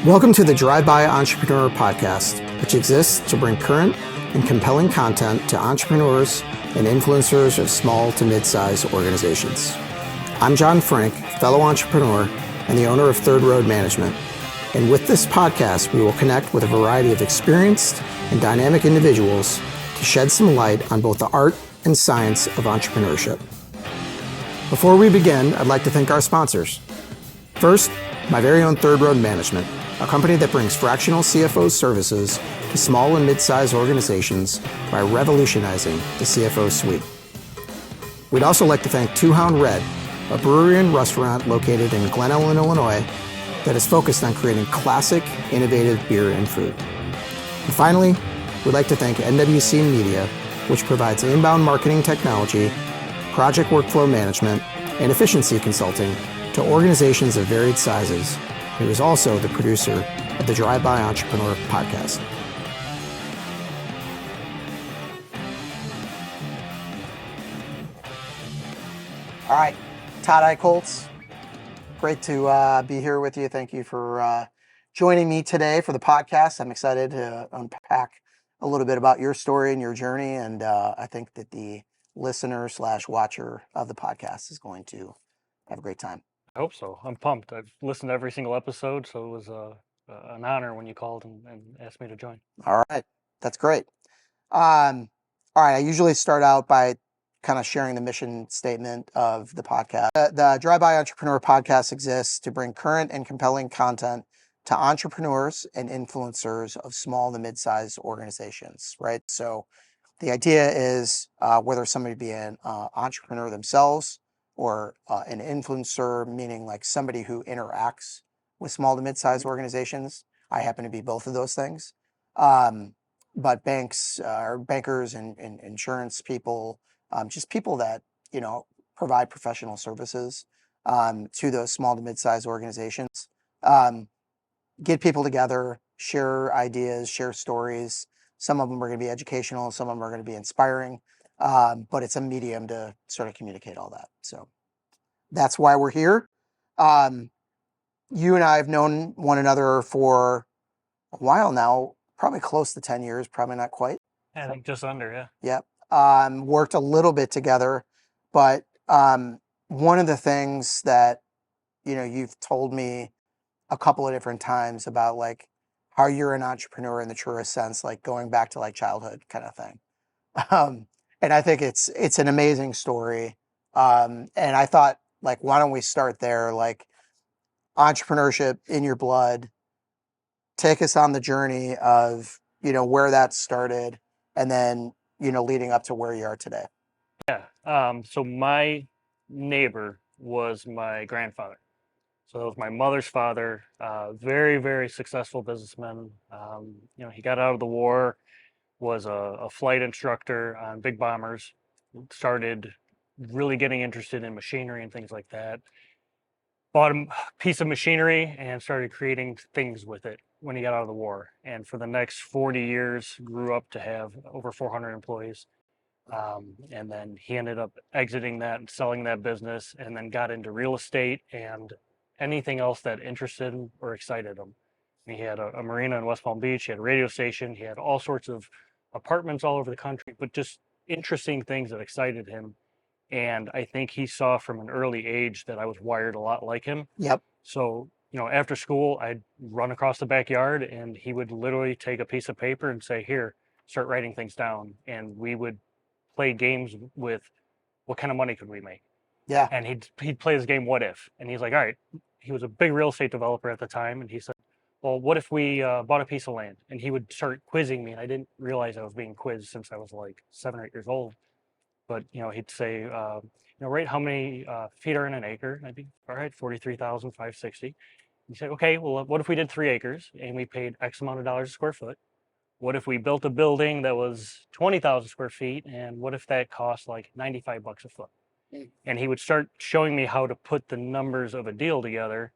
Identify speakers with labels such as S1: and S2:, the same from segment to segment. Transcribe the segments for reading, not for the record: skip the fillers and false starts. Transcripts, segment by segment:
S1: Welcome to the Drive-By Entrepreneur Podcast, which exists to bring current and compelling content to entrepreneurs and influencers of small to mid-sized organizations. I'm John Frank, fellow entrepreneur and the owner of Third Road Management. And with this podcast, we will connect with a variety of experienced and dynamic individuals to shed some light on both the art and science of entrepreneurship. Before we begin, I'd like to thank our sponsors. First, my very own Third Road Management, a company that brings fractional CFO services to small and mid-sized organizations by revolutionizing the CFO suite. We'd also like to thank Two Hound Red, a brewery and restaurant located in Glen Ellen, Illinois, that is focused on creating classic, innovative beer and food. And finally, we'd like to thank NWC Media, which provides inbound marketing technology, project workflow management, and efficiency consulting to organizations of varied sizes, who is also the producer of the Drive-By Entrepreneur Podcast. All right, Todd Eichholz, great to be here with you. Thank you for joining me today for the podcast. I'm excited to unpack a little bit about your story and your journey, and I think that the listener/watcher of the podcast is going to have a great time.
S2: I hope so. I'm pumped. I've listened to every single episode, so it was an honor when you called and asked me to join.
S1: All right, that's great. All right, I usually start out by kind of sharing the mission statement of the podcast. The Drive-By Entrepreneur Podcast exists to bring current and compelling content to entrepreneurs and influencers of small to mid-sized organizations, right? So the idea is whether somebody be an entrepreneur themselves or an influencer, meaning like somebody who interacts with small to mid-sized organizations. I happen to be both of those things. But banks, or bankers and insurance people, just people that, provide professional services to those small to mid-sized organizations. Get people together, share ideas, share stories. Some of them are going to be educational, some of them are going to be inspiring. But it's a medium to sort of communicate all that. So that's why we're here. You and I have known one another for a while now, probably close to 10 years, probably not quite.
S2: I think just under, yeah.
S1: Yep. Worked a little bit together, but one of the things that, you've told me a couple of different times about like how you're an entrepreneur in the truest sense, like going back to like childhood kind of thing. And I think it's an amazing story. And I thought, like, why don't we start there? Like, entrepreneurship in your blood. Take us on the journey of, where that started and then, leading up to where you are today.
S2: Yeah. So my neighbor was my grandfather. So that was my mother's father. Very, very successful businessman. He got out of the war, was a flight instructor on big bombers, started really getting interested in machinery and things like that. Bought a piece of machinery and started creating things with it when he got out of the war. And for the next 40 years, grew up to have over 400 employees. And then he ended up exiting that and selling that business, and then got into real estate and anything else that interested him or excited him. He had a marina in West Palm Beach, he had a radio station, he had all sorts of apartments all over the country, but just interesting things that excited him. And I think he saw from an early age that I was wired a lot like him.
S1: Yep.
S2: So, after school, I'd run across the backyard and he would literally take a piece of paper and say, here, start writing things down. And we would play games with what kind of money could we make?
S1: Yeah.
S2: And he'd play this game, What If? And he's like, all right, he was a big real estate developer at the time. And he said, well, what if we bought a piece of land? And he would start quizzing me. And I didn't realize I was being quizzed since I was like 7 or 8 years old. But, he'd say, right, how many feet are in an acre? And I'd be, all right, 43,560. He'd say, okay, well, what if we did 3 acres and we paid X amount of dollars a square foot? What if we built a building that was 20,000 square feet? And what if that cost like $95 a foot? And he would start showing me how to put the numbers of a deal together.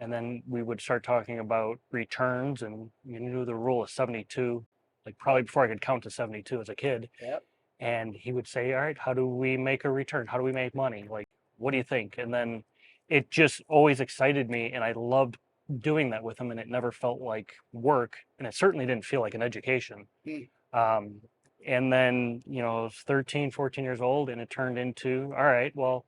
S2: And then we would start talking about returns, and you knew the rule of 72, like probably before I could count to 72 as a kid.
S1: Yep.
S2: And he would say, all right, how do we make a return? How do we make money? Like, what do you think? And then it just always excited me. And I loved doing that with him, and it never felt like work, and it certainly didn't feel like an education. Um, and then, I was 13, 14 years old, and it turned into, all right, well,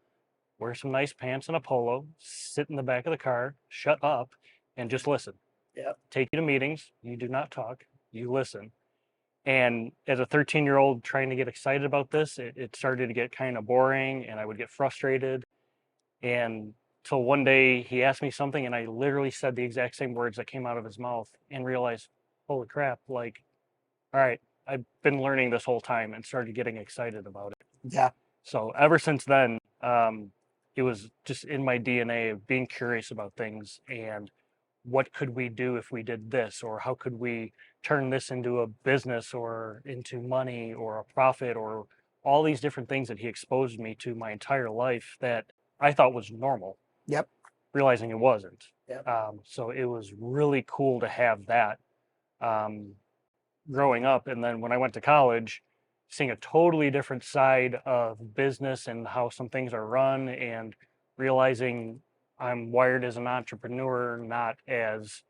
S2: wear some nice pants and a polo, sit in the back of the car, shut up, and just listen.
S1: Yep.
S2: Take you to meetings. You do not talk. You listen. And as a 13-year-old trying to get excited about this, it started to get kind of boring, and I would get frustrated. And till one day he asked me something, and I literally said the exact same words that came out of his mouth, and realized, holy crap, like, all right, I've been learning this whole time, and started getting excited about it.
S1: Yeah.
S2: So ever since then, it was just in my DNA of being curious about things, and what could we do if we did this, or how could we turn this into a business or into money or a profit, or all these different things that he exposed me to my entire life that I thought was normal,
S1: Yep.
S2: realizing it wasn't.
S1: Yep.
S2: So it was really cool to have that growing up. And then when I went to college, seeing a totally different side of business and how some things are run, and realizing I'm wired as an entrepreneur, not as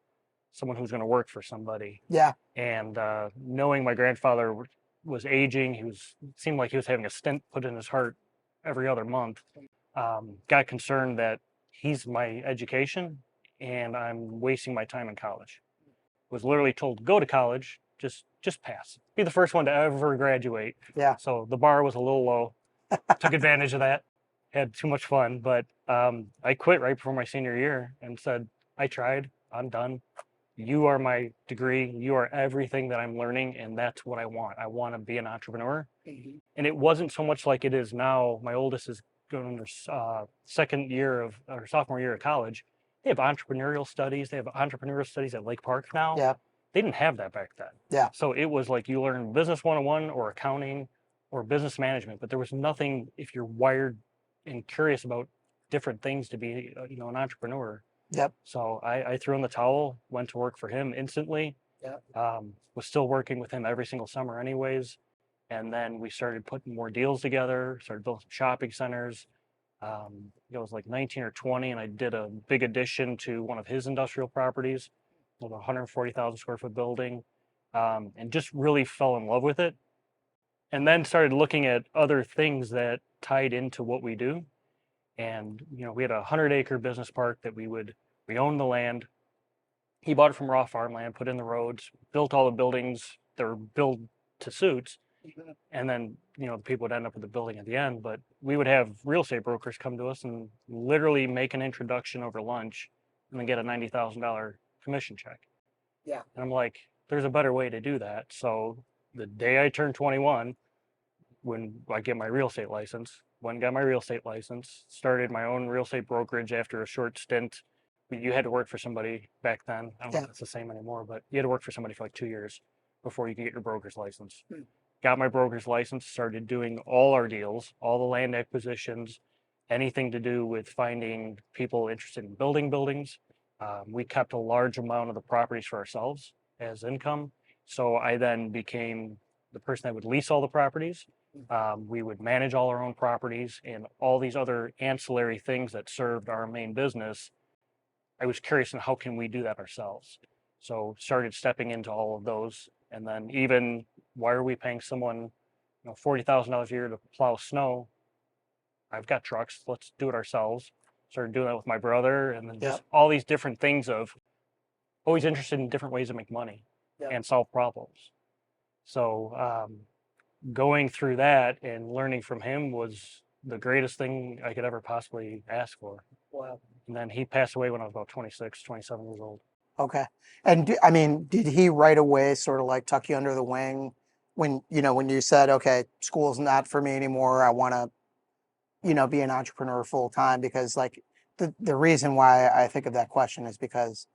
S2: someone who's going to work for somebody.
S1: Yeah.
S2: And knowing my grandfather was aging, seemed like he was having a stent put in his heart every other month. Got concerned that he's my education and I'm wasting my time in college. Was literally told, go to college, just pass. Be the first one to ever graduate.
S1: Yeah.
S2: So the bar was a little low. Took advantage of that. Had too much fun, but I quit right before my senior year and said, I tried, I'm done. You are my degree. You are everything that I'm learning, and that's what I want. I want to be an entrepreneur. And it wasn't so much like it is now. My oldest is going their second year of, or sophomore year of college. They have entrepreneurial studies. They have entrepreneurial studies at Lake Park now.
S1: Yeah.
S2: They didn't have that back then.
S1: Yeah.
S2: So it was like you learn business 101 or accounting or business management, but there was nothing, if you're wired and curious about different things, to be an entrepreneur.
S1: Yep.
S2: So I threw in the towel, went to work for him instantly.
S1: Yep.
S2: Was still working with him every single summer anyways. And then we started putting more deals together, started building some shopping centers. It was like 19 or 20, and I did a big addition to one of his industrial properties, a 140,000 square foot building, and just really fell in love with it. And then started looking at other things that tied into what we do. And, we had a 100-acre business park that we owned the land. He bought it from raw farmland, put in the roads, built all the buildings that were built to suits. And then, the people would end up with the building at the end. But we would have real estate brokers come to us and literally make an introduction over lunch and then get a $90,000 commission check.
S1: Yeah.
S2: And I'm like, there's a better way to do that. So the day I turned 21, when I get my real estate license, got my real estate license, started my own real estate brokerage after a short stint. You had to work for somebody back then. I don't know if it's the same anymore, but you had to work for somebody for like 2 years before you could get your broker's license. Got my broker's license, started doing all our deals, all the land acquisitions, anything to do with finding people interested in building buildings. We kept a large amount of the properties for ourselves as income. So I then became the person that would lease all the properties. We would manage all our own properties and all these other ancillary things that served our main business. I was curious on how can we do that ourselves. So started stepping into all of those. And then even, why are we paying someone $40,000 a year to plow snow? I've got trucks, let's do it ourselves. Started doing that with my brother, and then just all these different things of always interested in different ways to make money and solve problems. So going through that and learning from him was the greatest thing I could ever possibly ask for.
S1: Wow.
S2: And then he passed away when I was about 26, 27 years old.
S1: Okay. And did he right away sort of like tuck you under the wing when you said, okay, school's not for me anymore, I want to, be an entrepreneur full time? Because like the reason why I think of that question is because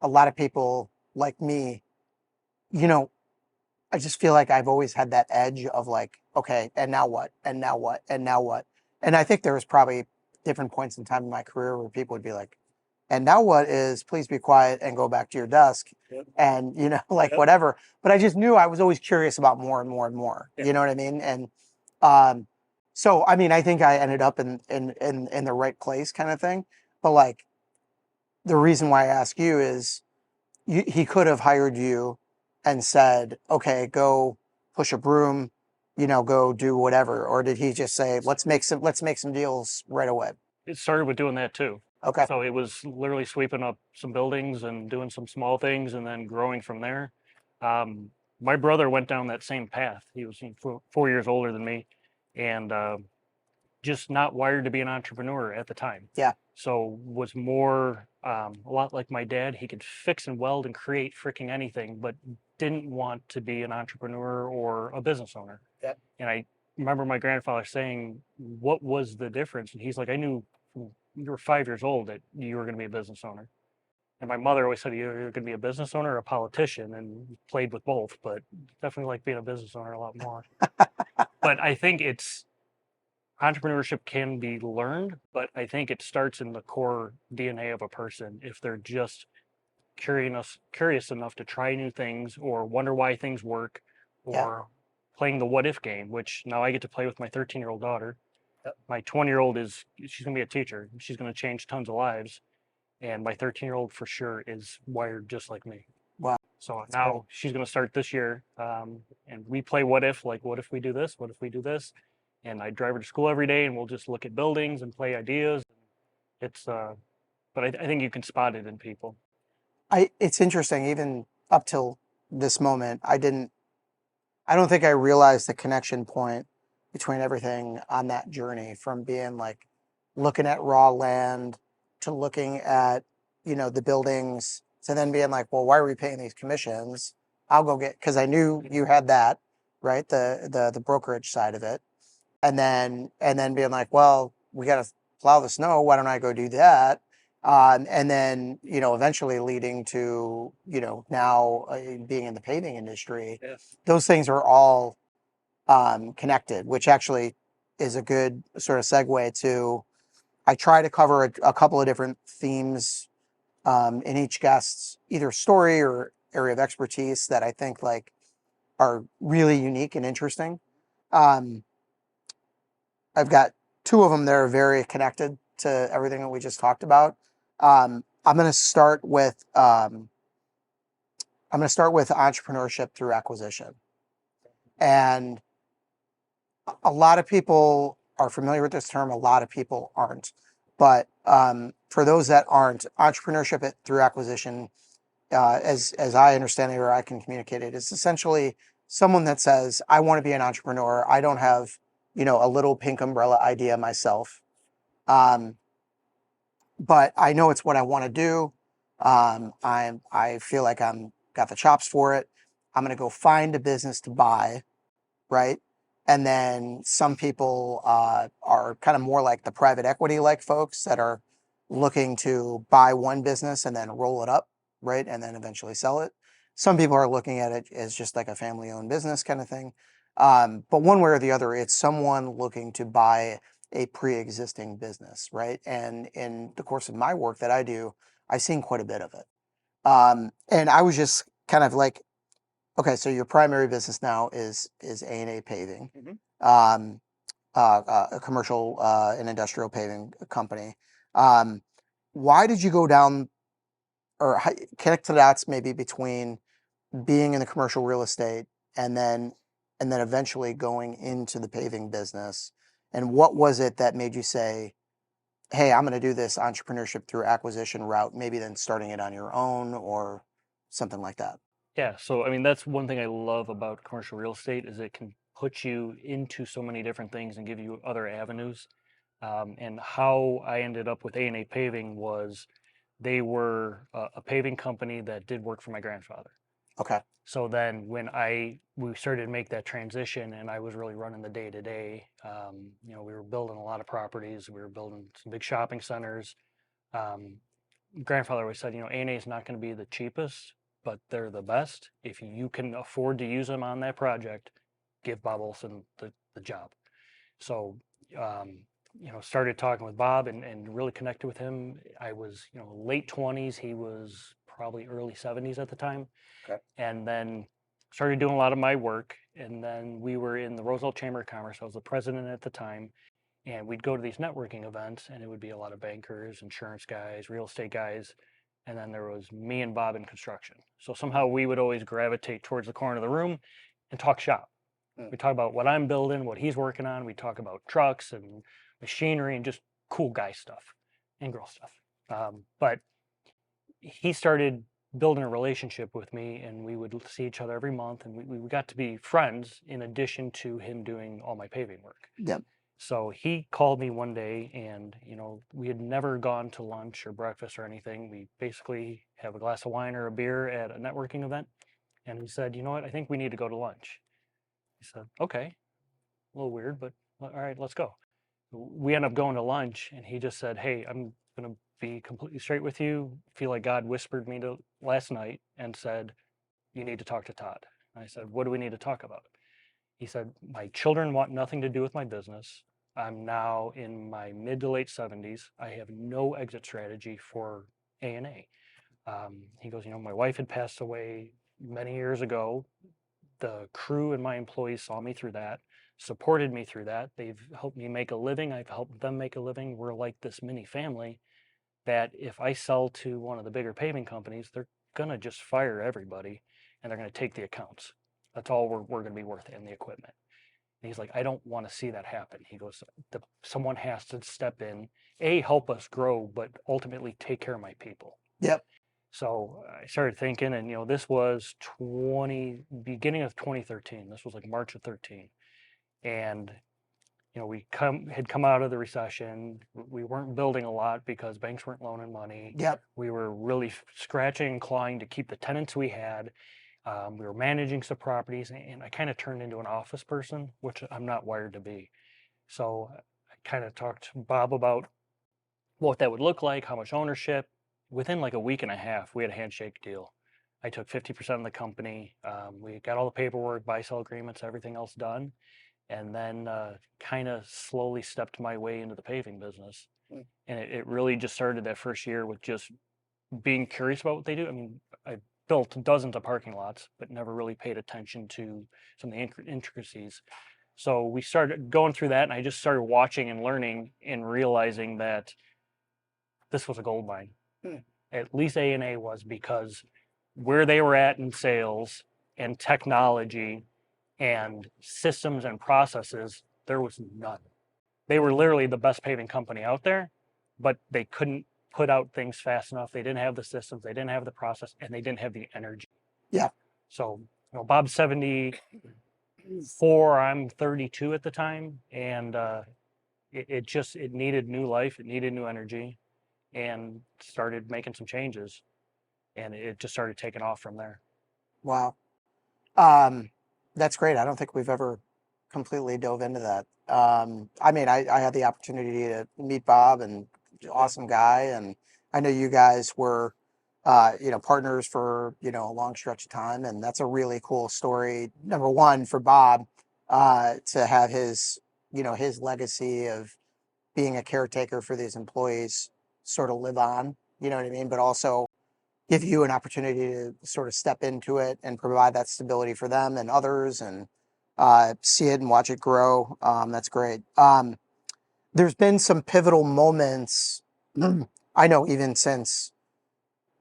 S1: a lot of people like me, I just feel like I've always had that edge of like, okay, and now what? And now what? And now what? And I think there was probably different points in time in my career where people would be like, and now what is, please be quiet and go back to your desk. And, whatever. But I just knew I was always curious about more and more and more. You know what I mean? And so, I think I ended up in the right place kind of thing. But like, the reason why I ask you is he could have hired you and said, okay, go push a broom, go do whatever. Or did he just say, let's make some deals right away?
S2: It started with doing that too.
S1: Okay.
S2: So it was literally sweeping up some buildings and doing some small things and then growing from there. My brother went down that same path. He was 4 years older than me, and just not wired to be an entrepreneur at the time.
S1: Yeah.
S2: So was more a lot like my dad. He could fix and weld and create freaking anything, but didn't want to be an entrepreneur or a business owner.
S1: Yep.
S2: And I remember my grandfather saying, "What was the difference?" And he's like, "I knew from you were 5 years old that you were going to be a business owner." And my mother always said, "You're going to be a business owner or a politician," and played with both, but definitely like being a business owner a lot more. But I think it's entrepreneurship can be learned, but I think it starts in the core DNA of a person. If they're just curious enough to try new things or wonder why things work,
S1: Yeah.
S2: or playing the what if game, which now I get to play with my 13-year-old daughter.
S1: Yep.
S2: My 20-year-old she's going to be a teacher. She's going to change tons of lives. And my 13-year-old for sure is wired just like me.
S1: Wow.
S2: So
S1: That's
S2: now
S1: great.
S2: she's going to start this year. And we play what if, like, what if we do this? What if we do this? And I drive her to school every day and we'll just look at buildings and play ideas. It's, but I think you can spot it in people.
S1: It's interesting, even up till this moment, I don't think I realized the connection point between everything on that journey, from being like looking at raw land to looking at, the buildings, to then being like, well, why are we paying these commissions? I'll go get, because I knew you had that, right? The brokerage side of it. And then being like, well, we got to plow the snow. Why don't I go do that? And then, eventually leading to, now being in the paving industry.
S2: Yes.
S1: Those things are all connected, which actually is a good sort of segue to, I try to cover a couple of different themes in each guest's either story or area of expertise that I think like are really unique and interesting. Um, I've got two of them that are very connected to everything that we just talked about. I'm going to start with entrepreneurship through acquisition, and a lot of people are familiar with this term. A lot of people aren't, but for those that aren't, entrepreneurship through acquisition, as I understand it or I can communicate it, is essentially someone that says, "I want to be an entrepreneur. I don't have, a little pink umbrella idea myself, but I know it's what I want to do. I feel like I'm got the chops for it. I'm going to go find a business to buy, right?" And then some people are kind of more like the private equity like folks that are looking to buy one business and then roll it up, right? And then eventually sell it. Some people are looking at it as just like a family owned business kind of thing. But one way or the other, it's someone looking to buy a pre-existing business, right? And in the course of my work that I do, I've seen quite a bit of it. And I was just kind of like, okay, so your primary business now is A&A Paving, a commercial and industrial paving company. Why did you go down, or connect the dots maybe between being in the commercial real estate and then eventually going into the paving business? And what was it that made you say, hey, I'm going to do this entrepreneurship through acquisition route, maybe then starting it on your own or something like that?
S2: Yeah, so I mean that's one thing I love about commercial real estate is it can put you into so many different things and give you other avenues. And how I ended up with A&A Paving was they were a paving company that did work for my grandfather.
S1: Okay.
S2: So then when we started to make that transition and I was really running the day to day, we were building a lot of properties, we were building some big shopping centers. Um, Grandfather always said, A&A is not going to be the cheapest, but they're the best. If you can afford to use them on that project, give Bob Olson the job. So, started talking with Bob and really connected with him. I was, late 20s. He was probably early 70s at the time.
S1: Okay.
S2: And then started doing a lot of my work. And then we were in the Roosevelt Chamber of Commerce. I was the president at the time. And we'd go to these networking events, and it would be a lot of bankers, insurance guys, real estate guys. and then there was me and Bob in construction. So somehow we would always gravitate towards the corner of the room and talk shop. We talk about what I'm building, what he's working on. We talk about trucks and machinery and just cool guy stuff and girl stuff. But he started building a relationship with me, and we would see each other every month, and we got to be friends in addition to him doing all my paving work.
S1: Yep.
S2: So he called me one day, and we had never gone to lunch or breakfast or anything. We basically have a glass of wine or a beer at a networking event, and he said, "You know what? I think we need to go to lunch." He said, "Okay, a little weird, but all right, let's go." We end up going to lunch, and he just said, "Hey, I'm gonna be completely straight with you. Feel like God whispered me to last night and said, you need to talk to Todd." And I said, "What do we need to talk about?" He said, "My children want nothing to do with my business. I'm now in my mid to late 70s. I have no exit strategy for A&A." He goes, "My wife had passed away many years ago. The crew and my employees saw me through that, supported me through that. They've helped me make a living. I've helped them make a living. We're like this mini family that if I sell to one of the bigger paving companies, they're going to just fire everybody and they're going to take the accounts. That's all we're going to be worth and the equipment." And he's like, "I don't want to see that happen." He goes, "Someone has to step in, help us grow, but ultimately take care of my people."
S1: Yep.
S2: So I started thinking, and this was beginning of 2013. This was like March of 13, and we had come out of the recession. We weren't building a lot because banks weren't loaning money.
S1: Yep.
S2: We were really scratching and clawing to keep the tenants we had. We were managing some properties, and I kind of turned into an office person, which I'm not wired to be. So I kind of talked to Bob about what that would look like, how much ownership. Within like a week and a half, we had a handshake deal. I took 50% of the company. We got all the paperwork, buy-sell agreements, everything else done, and then kind of slowly stepped my way into the paving business. And it really just started that first year with just being curious about what they do. I mean, I built dozens of parking lots, but never really paid attention to some of the intricacies. So we started going through that, and I just started watching and learning and realizing that this was a gold mine. At least A&A was, because where they were at in sales and technology and systems and processes, there was none. They were literally the best paving company out there, but they couldn't put out things fast enough. They didn't have the systems, they didn't have the process, and they didn't have the energy.
S1: Yeah.
S2: So, Bob's 74, I'm 32 at the time, and it needed new life, it needed new energy, and started making some changes, and it just started taking off from there.
S1: Wow. That's great. I don't think we've ever completely dove into that. I mean, I had the opportunity to meet Bob, and awesome guy. And I know you guys were, partners for, a long stretch of time. And that's a really cool story. Number one, for Bob, to have his legacy of being a caretaker for these employees sort of live on, you know what I mean? But also give you an opportunity to sort of step into it and provide that stability for them and others, and see it and watch it grow. That's great. There's been some pivotal moments, I know, even since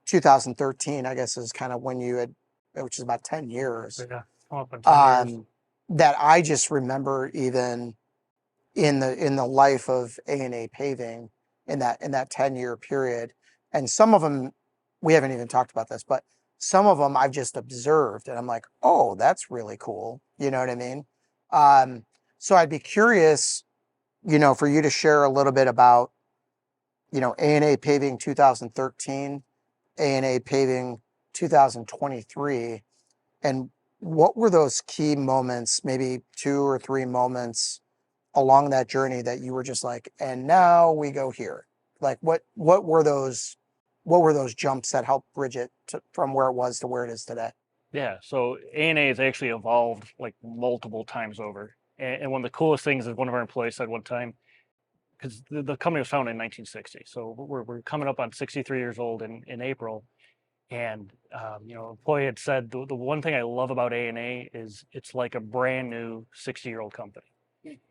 S1: 2013, I guess, is kind of when you had, which is about 10 years,
S2: Yeah, up in 10 years.
S1: that I just remember even in the life of A&A Paving in that 10-year period. And some of them, we haven't even talked about this, but some of them I've just observed and I'm like, oh, that's really cool. You know what I mean? So I'd be curious, for you to share a little bit about, A&A Paving 2013, A&A Paving 2023, and what were those key moments, maybe 2 or 3 moments along that journey that you were just like, and now we go here? Like, what were those jumps that helped bridge it from where it was to where it is today?
S2: Yeah, so A&A has actually evolved like multiple times over. And one of the coolest things is one of our employees said one time, because the company was founded in 1960. So we're coming up on 63 years old in April. And, employee had said, the one thing I love about A&A is it's like a brand new 60-year-old company.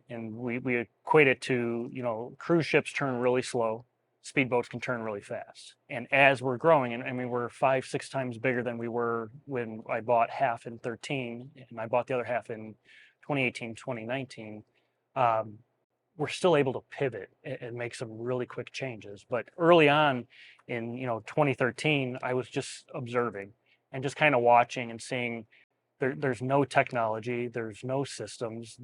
S2: And we equate it to, cruise ships turn really slow. speedboats can turn really fast. And as we're growing, and I mean, we're 5, 6 times bigger than we were when I bought half in 13, and I bought the other half in 2018, 2019. Um, we're still able to pivot and make some really quick changes. But early on in 2013, I was just observing and just kind of watching and seeing there's no technology, there's no systems,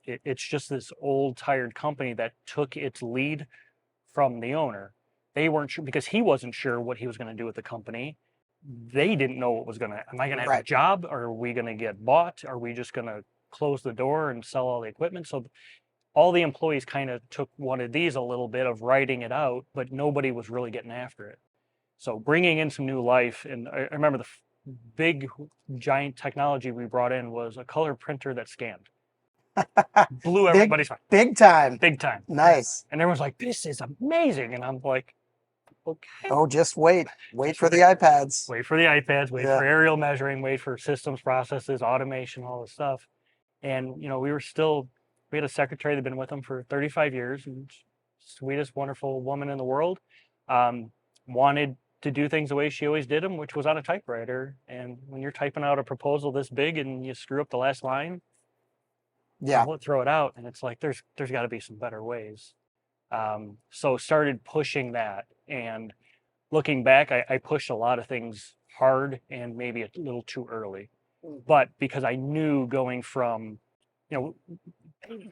S2: it's just this old tired company that took its lead from the owner. They weren't sure because he wasn't sure what he was going to do with the company. They didn't know what was going to, am I going to have a job? Or are we going to get bought? Are we just going to close the door and sell all the equipment? So all the employees kind of took one of these a little bit of writing it out, but nobody was really getting after it. So bringing in some new life, and I remember the big giant technology we brought in was a color printer that scanned. Blew everybody's mind.
S1: Big time.
S2: Big time.
S1: Nice.
S2: And everyone's like, this is amazing. And I'm like, okay.
S1: Oh, just wait. Wait for the iPads.
S2: Wait for the iPads, wait for aerial measuring, wait for systems, processes, automation, all this stuff. And, we had a secretary that had been with them for 35 years, and sweetest, wonderful woman in the world. Wanted to do things the way she always did them, which was on a typewriter. And when you're typing out a proposal this big and you screw up the last line, throw it out. And it's like, there's got to be some better ways. So started pushing that, and looking back, I pushed a lot of things hard and maybe a little too early. But because I knew going from,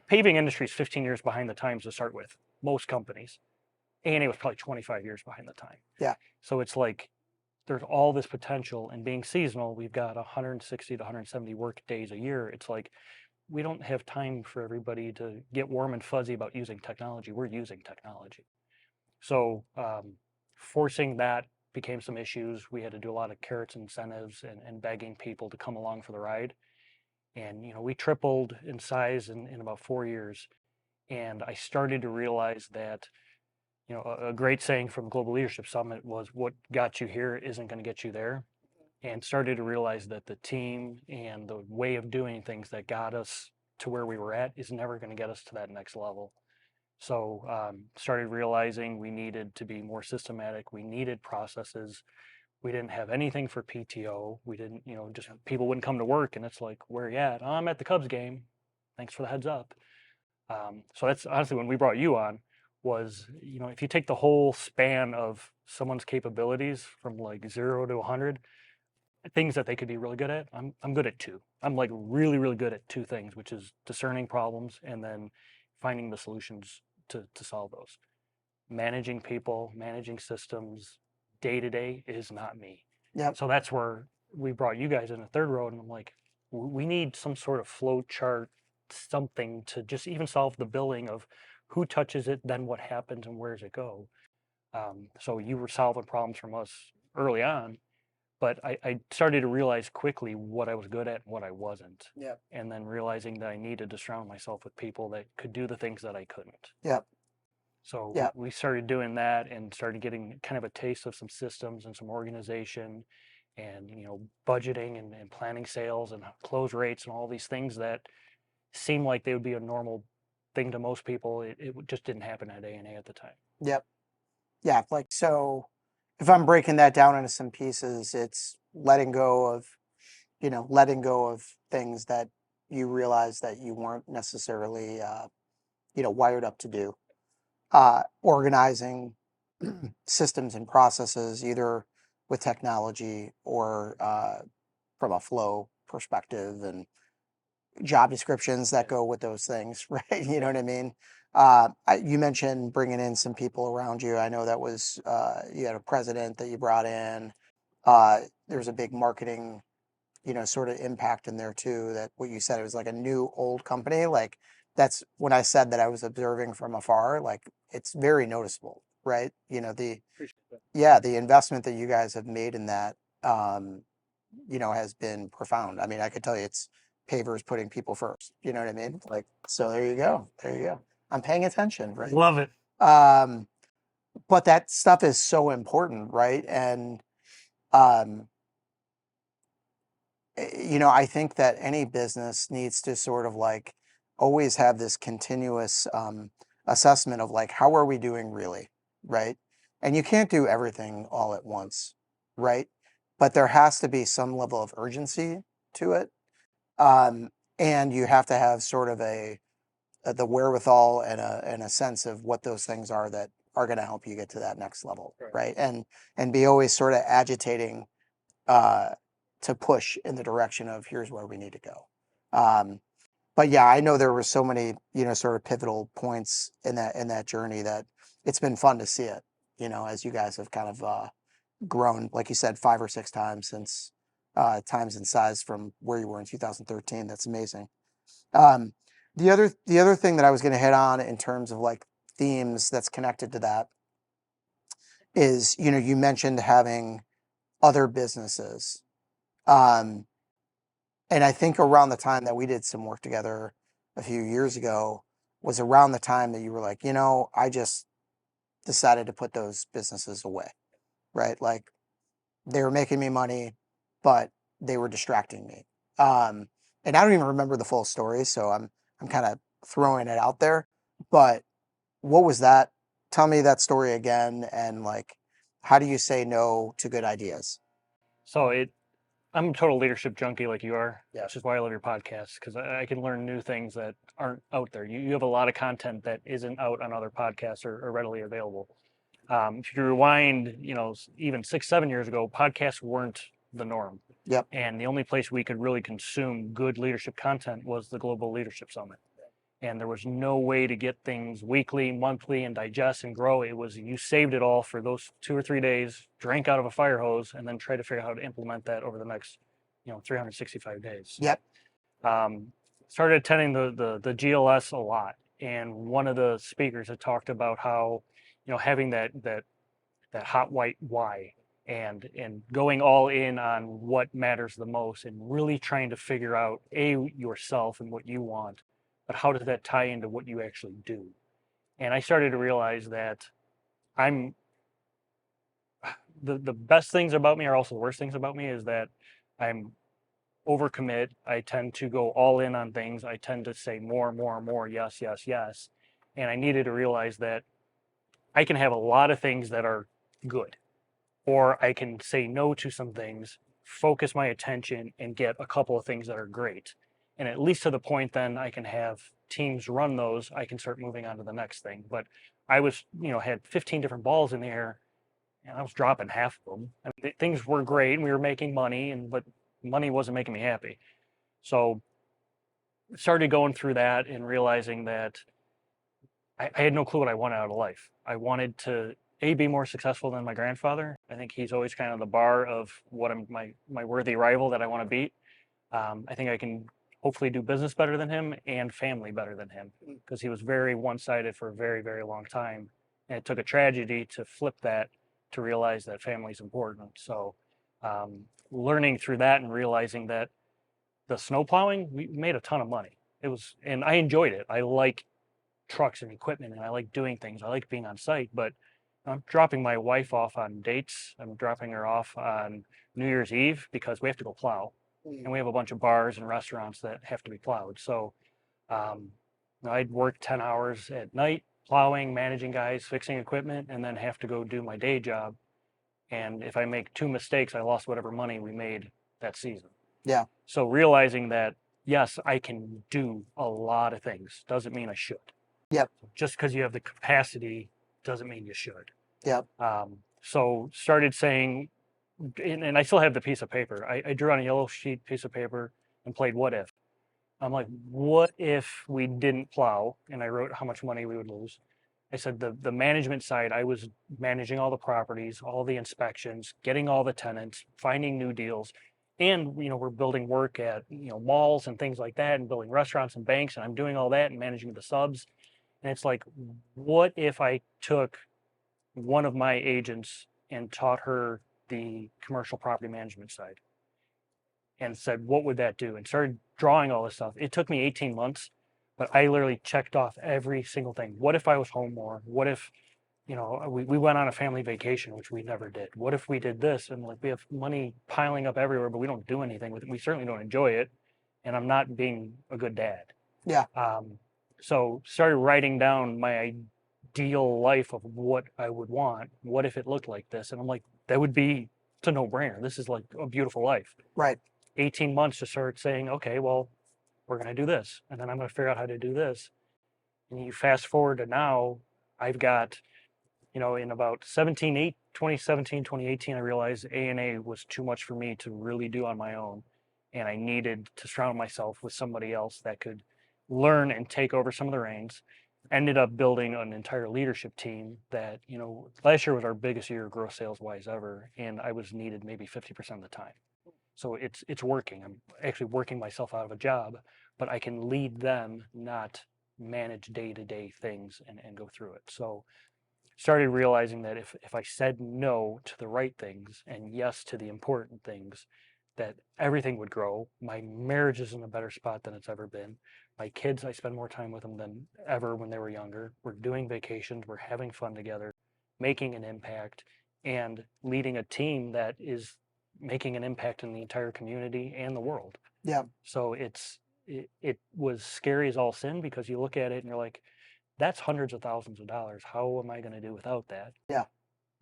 S2: paving industry is 15 years behind the times to start with, most companies. A&A was probably 25 years behind the time.
S1: Yeah.
S2: So it's like, there's all this potential, and being seasonal, we've got 160 to 170 work days a year. It's like, we don't have time for everybody to get warm and fuzzy about using technology. We're using technology. So forcing that became some issues. We had to do a lot of carrots and incentives and begging people to come along for the ride. And, we tripled in size in about 4 years. And I started to realize that, a great saying from Global Leadership Summit was, what got you here isn't going to get you there. And started to realize that the team and the way of doing things that got us to where we were at is never going to get us to that next level. So started realizing we needed to be more systematic. We needed processes. We didn't have anything for PTO. We didn't, just people wouldn't come to work, and it's like, where are you at? Oh, I'm at the Cubs game. Thanks for the heads up. So that's honestly when we brought you on was, if you take the whole span of someone's capabilities from like 0 to 100, things that they could be really good at, I'm good at 2. I'm like really, really good at 2 things, which is discerning problems and then finding the solutions to solve those. Managing people, managing systems, day to day is not me.
S1: Yep.
S2: So that's where we brought you guys in the third road, and I'm like, we need some sort of flow chart, something to just even solve the billing of who touches it, then what happens, and where does it go. So you were solving problems from us early on, but I started to realize quickly what I was good at and what I wasn't.
S1: Yeah.
S2: And then realizing that I needed to surround myself with people that could do the things that I couldn't.
S1: Yeah.
S2: So we started doing that and started getting kind of a taste of some systems and some organization and, budgeting and planning sales and close rates and all these things that seemed like they would be a normal thing to most people. It just didn't happen at A&A at the time.
S1: Yep. Yeah. Like, so if I'm breaking that down into some pieces, it's letting go of things that you realize that you weren't necessarily, wired up to do. Organizing systems and processes, either with technology or from a flow perspective, and job descriptions that go with those things, right? You know what I mean? You mentioned bringing in some people around you. I know that was, you had a president that you brought in. There's a big marketing, sort of impact in there too, that what you said, it was like a new old company. Like, that's when I said that I was observing from afar, like, it's very noticeable, right? The investment that you guys have made in that, has been profound. I mean, I could tell you it's pavers putting people first, you know what I mean? Like, so there you go. I'm paying attention, right?
S2: Love it.
S1: But that stuff is so important, right? And, I think that any business needs to sort of like always have this continuous assessment of like, how are we doing really, right? And you can't do everything all at once, right? But there has to be some level of urgency to it. Um, and you have to have sort of the wherewithal and a sense of what those things are that are going to help you get to that next level, right? And be always sort of agitating uh, to push in the direction of here's where we need to go. But yeah, I know there were so many, sort of pivotal points in that journey that it's been fun to see it, as you guys have kind of grown, like you said, 5 or 6 times since times in size from where you were in 2013. That's amazing. Um, the other thing that I was going to hit on in terms of like themes that's connected to that is, you mentioned having other businesses. Um, and I think around the time that we did some work together a few years ago was around the time that you were like, I just decided to put those businesses away, right? Like they were making me money, but they were distracting me. Um, and I don't even remember the full story, so I'm kind of throwing it out there. But what was that? Tell me that story again, and like, how do you say no to good ideas?
S2: So I'm a total leadership junkie like you are,
S1: Yeah.
S2: which is why I love your podcast because I can learn new things that aren't out there. You have a lot of content that isn't out on other podcasts or readily available. If you rewind, even 6, 7 years ago, podcasts weren't the norm.
S1: Yep.
S2: And the only place we could really consume good leadership content was the Global Leadership Summit. And there was no way to get things weekly, monthly, and digest and grow. It was you saved it all for those 2 or 3 days, drank out of a fire hose, and then try to figure out how to implement that over the next, 365 days.
S1: Yep.
S2: Started attending the GLS a lot, and one of the speakers had talked about how, having that hot white why and going all in on what matters the most and really trying to figure out yourself and what you want, but how does that tie into what you actually do? And I started to realize that I'm the best things about me are also the worst things about me is that I'm overcommit. I tend to go all in on things. I tend to say more, more, more, yes, yes, yes. And I needed to realize that I can have a lot of things that are good, or I can say no to some things, focus my attention, and get a couple of things that are great. And at least to the point then I can have teams run those, I can start moving on to the next thing. But I was, had 15 different balls in the air and I was dropping half of them. I mean, things were great and we were making money, but money wasn't making me happy. So started going through that and realizing that I had no clue what I wanted out of life. I wanted to be more successful than my grandfather. I think he's always kind of the bar of what my worthy rival that I want to beat. I think I can hopefully do business better than him and family better than him because he was very one-sided for a very, very long time. And it took a tragedy to flip that to realize that family is important. So learning through that and realizing that the snow plowing, we made a ton of money. And I enjoyed it. I like trucks and equipment and I like doing things. I like being on site, but I'm dropping my wife off on dates. I'm dropping her off on New Year's Eve because we have to go plow. And we have a bunch of bars and restaurants that have to be plowed. So I'd work 10 hours at night plowing, managing guys, fixing equipment, and then have to go do my day job. And if I make 2 mistakes, I lost whatever money we made that season.
S1: Yeah.
S2: So realizing that, yes, I can do a lot of things doesn't mean I should.
S1: Yep.
S2: Just because you have the capacity doesn't mean you should.
S1: Yep.
S2: So started saying, and I still have the piece of paper. I drew on a yellow sheet piece of paper and played what if. I'm like, what if we didn't plow? And I wrote how much money we would lose. I said the management side, I was managing all the properties, all the inspections, getting all the tenants, finding new deals. And, we're building work at, malls and things like that and building restaurants and banks. And I'm doing all that and managing the subs. And it's like, what if I took one of my agents and taught her the commercial property management side and said, what would that do? And started drawing all this stuff. It took me 18 months, but I literally checked off every single thing. What if I was home more? What if, we went on a family vacation, which we never did? What if we did this? And like, we have money piling up everywhere, but we don't do anything with it. We certainly don't enjoy it. And I'm not being a good dad.
S1: Yeah.
S2: So started writing down my ideal life of what I would want. What if it looked like this? And I'm like, that would be, it's a no-brainer. This is like a beautiful life.
S1: Right.
S2: 18 months to start saying, okay, well, we're going to do this. And then I'm going to figure out how to do this. And you fast forward to now, I've got, in about 2017, 2018, I realized A&A was too much for me to really do on my own. And I needed to surround myself with somebody else that could learn and take over some of the reins. Ended up building an entire leadership team that, last year was our biggest year gross sales wise ever. And I was needed maybe 50% of the time. So it's working. I'm actually working myself out of a job, but I can lead them, not manage day-to-day things and go through it. So started realizing that if I said no to the right things and yes to the important things, that everything would grow. My marriage is in a better spot than it's ever been. My kids, I spend more time with them than ever when they were younger. We're doing vacations, we're having fun together, making an impact, and leading a team that is making an impact in the entire community and the world.
S1: Yeah.
S2: So it was scary as all sin, because you look at it and you're like, that's hundreds of thousands of dollars. How am I going to do without that?
S1: Yeah.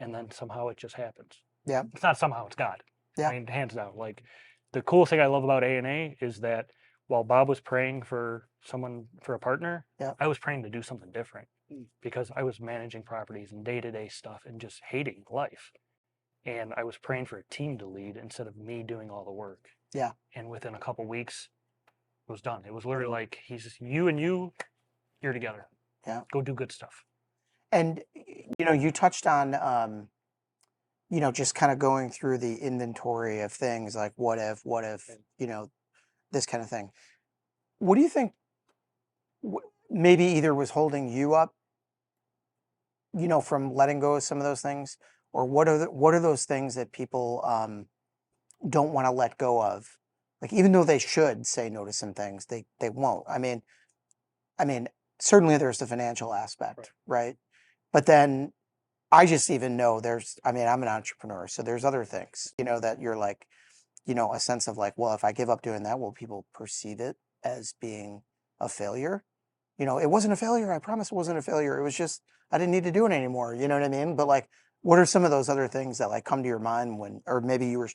S2: And then somehow it just happens.
S1: Yeah.
S2: It's not somehow, it's God.
S1: Yeah.
S2: I mean, hands down. Like, the coolest thing I love about A&A is that while Bob was praying for a partner,
S1: Yeah.
S2: I was praying to do something different, because I was managing properties and day-to-day stuff and just hating life. And I was praying for a team to lead instead of me doing all the work.
S1: Yeah.
S2: And within a couple weeks, it was done. It was literally like, he's just, you're together.
S1: Yeah.
S2: Go do good stuff.
S1: And, you touched on, just kind of going through the inventory of things like what if, this kind of thing. What do you think maybe either was holding you up, from letting go of some of those things, or what are those things that people don't want to let go of? Like, even though they should say no to some things, they won't. I mean, certainly there's the financial aspect, right? But then I just even know I'm an entrepreneur, so there's other things, that you're like, a sense of like, well, if I give up doing that, will people perceive it as being a failure? It wasn't a failure. I promise it wasn't a failure. It was just, I didn't need to do it anymore. You know what I mean? But like, what are some of those other things that like come to your mind or maybe you were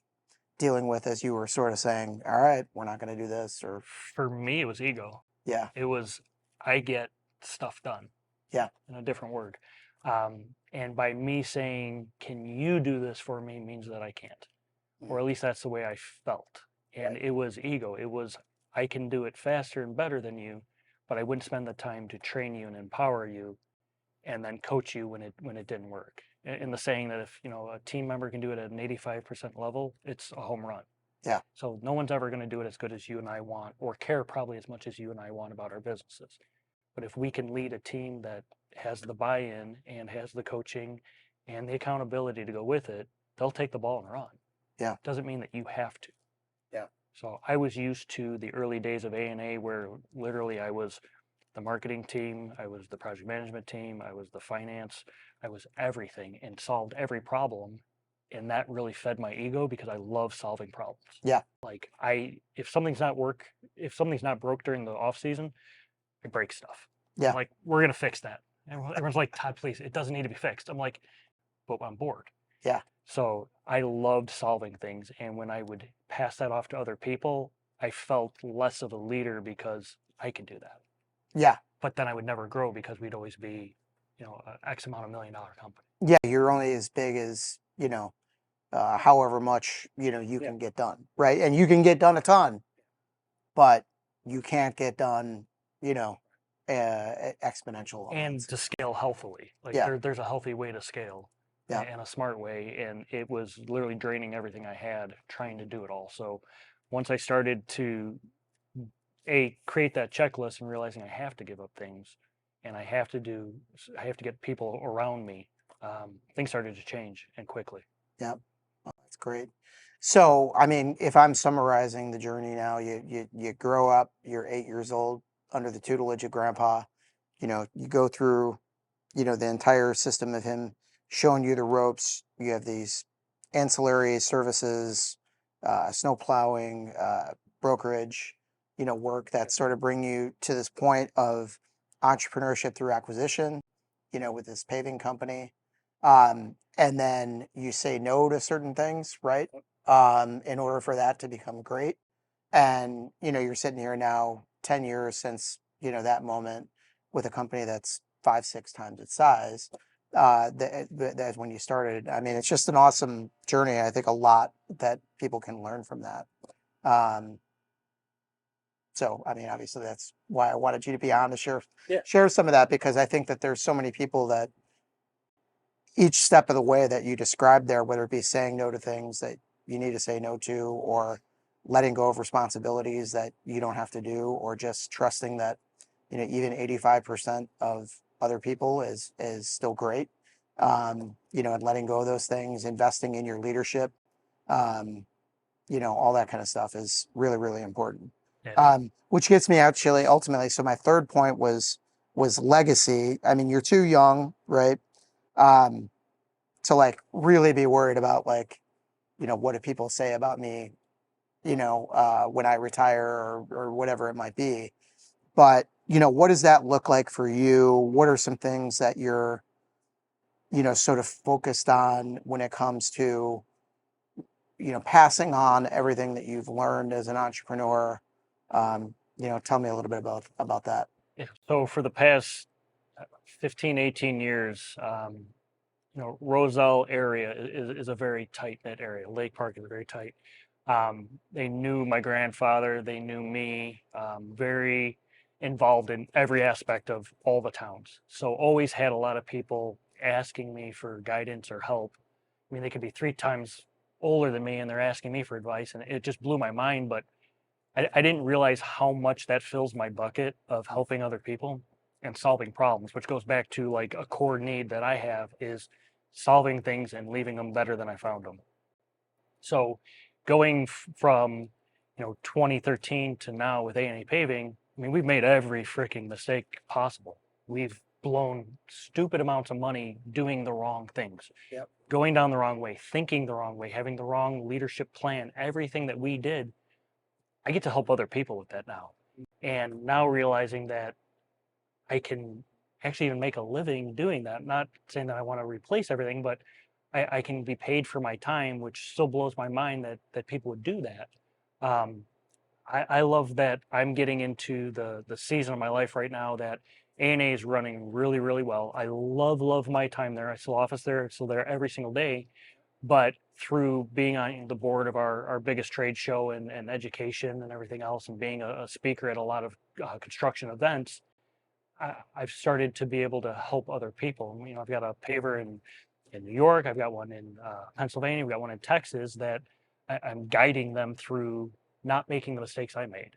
S1: dealing with as you were sort of saying, all right, we're not going to do this? Or
S2: For me, it was ego.
S1: Yeah.
S2: It was, I get stuff done.
S1: Yeah.
S2: In a different word. And by me saying, can you do this for me, means that I can't. Or at least that's the way I felt. And It was ego. It was, I can do it faster and better than you, but I wouldn't spend the time to train you and empower you and then coach you when it didn't work. In the saying that if a team member can do it at an 85% level, it's a home run.
S1: Yeah.
S2: So no one's ever going to do it as good as you and I want, or care probably as much as you and I want about our businesses. But if we can lead a team that has the buy-in and has the coaching and the accountability to go with it, they'll take the ball and run.
S1: Yeah.
S2: Doesn't mean that you have to.
S1: Yeah.
S2: So I was used to the early days of A&A where literally I was the marketing team, I was the project management team, I was the finance, I was everything and solved every problem. And that really fed my ego, because I love solving problems.
S1: Yeah.
S2: Like if something's not broke during the off season, I break stuff.
S1: Yeah.
S2: I'm like, we're going to fix that. Everyone's like, Todd, please, it doesn't need to be fixed. I'm like, but I'm bored.
S1: Yeah.
S2: So I loved solving things. And when I would pass that off to other people, I felt less of a leader because I could do that.
S1: Yeah.
S2: But then I would never grow, because we'd always be, an X amount of $1 million company.
S1: Yeah. You're only as big as, however much, you can get done. Right. And you can get done a ton, but you can't get done, exponential
S2: And
S1: amounts.
S2: to scale healthily. Like there's a healthy way to scale.
S1: Yeah.
S2: And a smart way. And it was literally draining everything I had trying to do it all. So once I started to create that checklist and realizing I have to give up things and I have to get people around me, things started to change, and quickly.
S1: Yeah. Well, that's great. So, if I'm summarizing the journey now, you grow up, you're 8 years old under the tutelage of grandpa, you go through, the entire system of him showing you the ropes. You have these ancillary services, snow plowing, brokerage, work that sort of bring you to this point of entrepreneurship through acquisition. with this paving company, and then you say no to certain things, right? In order for that to become great. And, you're sitting here now 10 years since, that moment with a company that's 5, 6 times its size. That's when you started. I mean, it's just an awesome journey. I think a lot that people can learn from that. Um, so, I mean, obviously that's why I wanted you to be on to share some of that, because I think that there's so many people that each step of the way that you described there, whether it be saying no to things that you need to say no to, or letting go of responsibilities that you don't have to do, or just trusting that, even 85% of other people is still great. And letting go of those things, investing in your leadership, um, all that kind of stuff is really, really important.
S2: Yeah.
S1: Which gets me actually ultimately. So my third point was legacy. I mean, you're too young, right? Um, to like really be worried about like, what do people say about me, when I retire, or whatever it might be. But, what does that look like for you? What are some things that you're, sort of focused on when it comes to, passing on everything that you've learned as an entrepreneur? Tell me a little bit about that.
S2: Yeah. So for the past 15, 18 years, Roselle area is a very tight knit area. Lake Park is very tight. They knew my grandfather, they knew me, very involved in every aspect of all the towns. So always had a lot of people asking me for guidance or help. I mean, they could be 3 times older than me and they're asking me for advice, and it just blew my mind. But I didn't realize how much that fills my bucket of helping other people and solving problems, which goes back to like a core need that I have is solving things and leaving them better than I found them. So going from 2013 to now with A&A Paving, I mean, we've made every freaking mistake possible. We've blown stupid amounts of money doing the wrong things,
S1: Yep.
S2: going down the wrong way, thinking the wrong way, having the wrong leadership plan. Everything that we did, I get to help other people with that now. And now realizing that I can actually even make a living doing that. Not saying that I want to replace everything, but I can be paid for my time, which still blows my mind that people would do that. Um, I love that I'm getting into the season of my life right now that A&A is running really, really well. I love my time there. I still office there, still there every single day. But through being on the board of our biggest trade show and education and everything else, and being a speaker at a lot of construction events, I've started to be able to help other people. I've got a paver in New York. I've got one in Pennsylvania. We've got one in Texas that I'm guiding them through not making the mistakes I made.